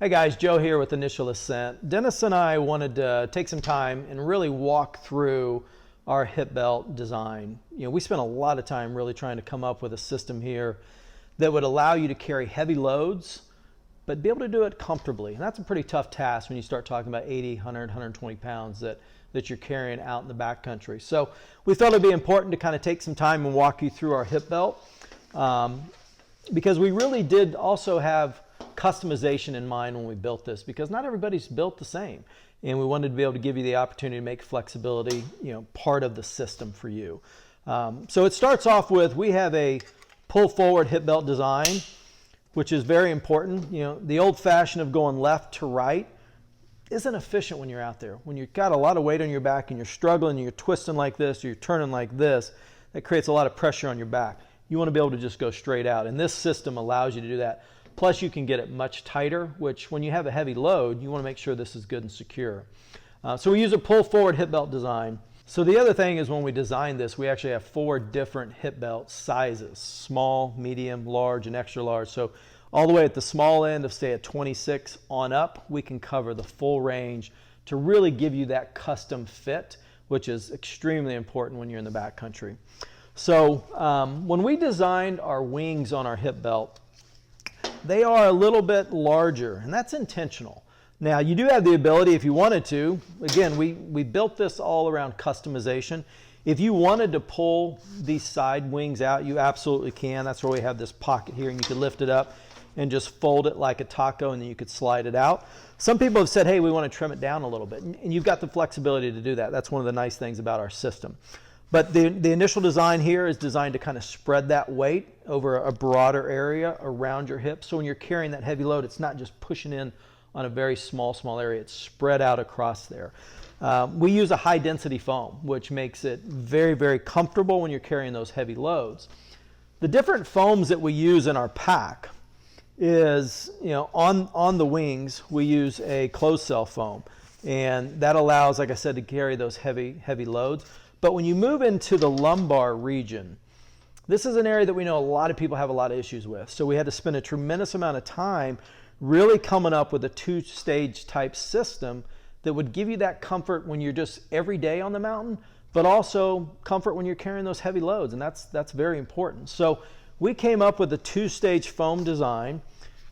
Hey guys, Joe here with Initial Ascent. Dennis and I wanted to take some time and really walk through our hip belt design. We spent a lot of time really trying to come up with a system here that would allow you to carry heavy loads, but be able to do it comfortably. And that's a pretty tough task when you start talking about 80, 100, 120 pounds that you're carrying out in the backcountry. So we thought it'd be important to kind of take some time and walk you through our hip belt because we really did also have customization in mind when we built this, because not everybody's built the same, and we wanted to be able to give you the opportunity to make flexibility part of the system for you. So it starts off with, we have a pull forward hip belt design, which is very important. The old fashion of going left to right isn't efficient when you're out there. When you've got a lot of weight on your back and you're struggling and you're twisting like this or you're turning like this, that creates a lot of pressure on your back. You want to be able to just go straight out, and this system allows you to do that. Plus you can get it much tighter, which when you have a heavy load, you want to make sure this is good and secure. So we use a pull forward hip belt design. So the other thing is, when we designed this, we actually have 4 different hip belt sizes: small, medium, large, and extra large. So all the way at the small end of, say, a 26 on up, we can cover the full range to really give you that custom fit, which is extremely important when you're in the backcountry. So when we designed our wings on our hip belt, they are a little bit larger, and that's intentional. Now, you do have the ability, if you wanted to, again, we built this all around customization. If you wanted to pull these side wings out, you absolutely can. That's where we have this pocket here, and you can lift it up and just fold it like a taco, and then you could slide it out. Some people have said, hey, we want to trim it down a little bit, and you've got the flexibility to do that. That's one of the nice things about our system. But the initial design here is designed to kind of spread that weight over a broader area around your hips. So when you're carrying that heavy load, it's not just pushing in on a very small area. It's spread out across there. We use a high density foam, which makes it very, very comfortable when you're carrying those heavy loads. The different foams that we use in our pack is, on the wings, we use a closed cell foam. And that allows, like I said, to carry those heavy loads. But when you move into the lumbar region, this is an area that we know a lot of people have a lot of issues with. So we had to spend a tremendous amount of time really coming up with a 2-stage type system that would give you that comfort when you're just every day on the mountain, but also comfort when you're carrying those heavy loads, and that's very important. So we came up with a 2-stage foam design.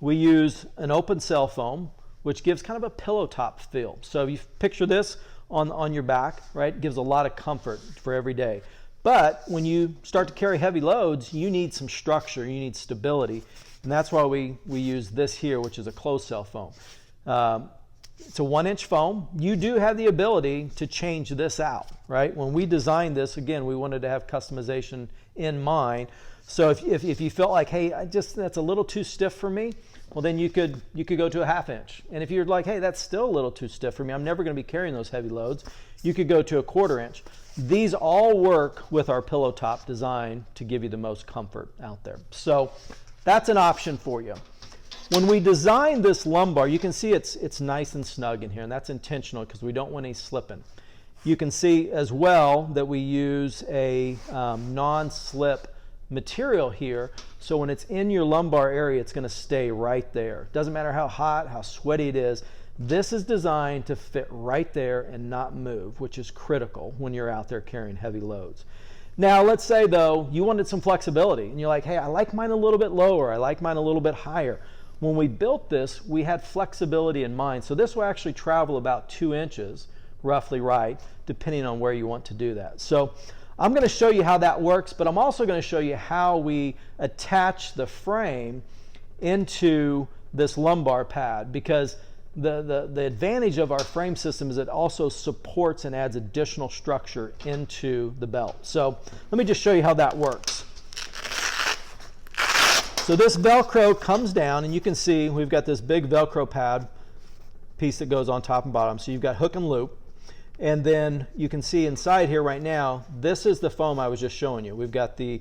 We use an open cell foam, which gives kind of a pillow top feel. So if you picture this on your back, right? It gives a lot of comfort for every day. But when you start to carry heavy loads, you need some structure, you need stability. And that's why we use this here, which is a closed cell foam. It's a 1-inch foam. You do have the ability to change this out, right? When we designed this, again, we wanted to have customization in mind. So if you felt like, hey, that's a little too stiff for me, well, then you could go to a 1/2 inch. And if you're like, hey, that's still a little too stiff for me, I'm never going to be carrying those heavy loads, you could go to a 1/4 inch. These all work with our pillow top design to give you the most comfort out there. So that's an option for you. When we designed this lumbar, you can see it's nice and snug in here, and that's intentional because we don't want any slipping. You can see as well that we use a non-slip material here, so when it's in your lumbar area, it's going to stay right there. Doesn't matter how hot, how sweaty it is. This is designed to fit right there and not move, which is critical when you're out there carrying heavy loads. Now, let's say though you wanted some flexibility, and you're like, hey, I like mine a little bit lower, I like mine a little bit higher. When we built this, we had flexibility in mind. So this will actually travel about 2 inches, roughly, right, depending on where you want to do that. So I'm going to show you how that works, but I'm also going to show you how we attach the frame into this lumbar pad, because the advantage of our frame system is it also supports and adds additional structure into the belt. So let me just show you how that works. So this Velcro comes down, and you can see we've got this big Velcro pad piece that goes on top and bottom. So you've got hook and loop. And then you can see inside here right now, this is the foam I was just showing you. We've got the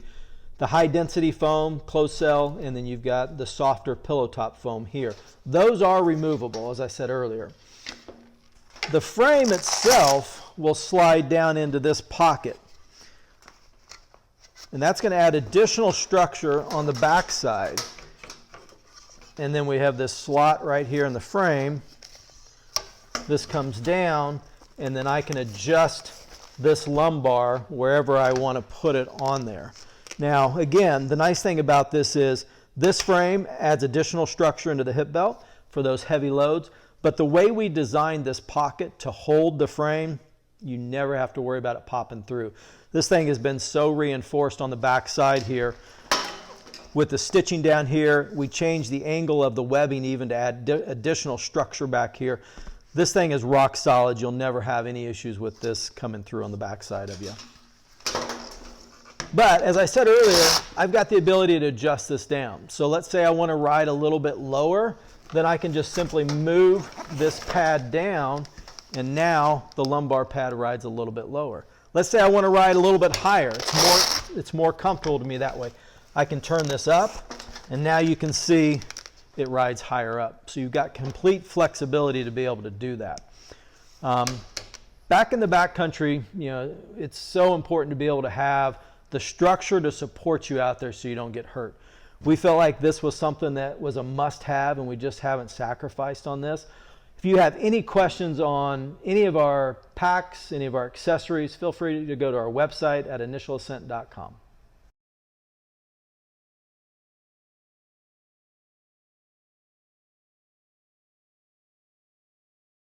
high density foam, closed cell, and then you've got the softer pillow top foam here. Those are removable, as I said earlier. The frame itself will slide down into this pocket. And that's going to add additional structure on the back side. and then we have this slot right here in the frame. This comes down, and then I can adjust this lumbar wherever I want to put it on there. Now, again, the nice thing about this is this frame adds additional structure into the hip belt for those heavy loads, but the way we designed this pocket to hold the frame, you never have to worry about it popping through. This thing has been so reinforced on the back side here. With the stitching down here, we changed the angle of the webbing even to add additional structure back here. This thing is rock solid. You'll never have any issues with this coming through on the back side of you. But as I said earlier, I've got the ability to adjust this down. So let's say I want to ride a little bit lower, then I can just simply move this pad down, and now the lumbar pad rides a little bit lower. Let's say I want to ride a little bit higher. It's more comfortable to me that way. I can turn this up, and now you can see it rides higher up. So you've got complete flexibility to be able to do that. Back in the backcountry, it's so important to be able to have the structure to support you out there so you don't get hurt. We felt like this was something that was a must-have, and we just haven't sacrificed on this. If you have any questions on any of our packs, any of our accessories, feel free to go to our website at initialascent.com.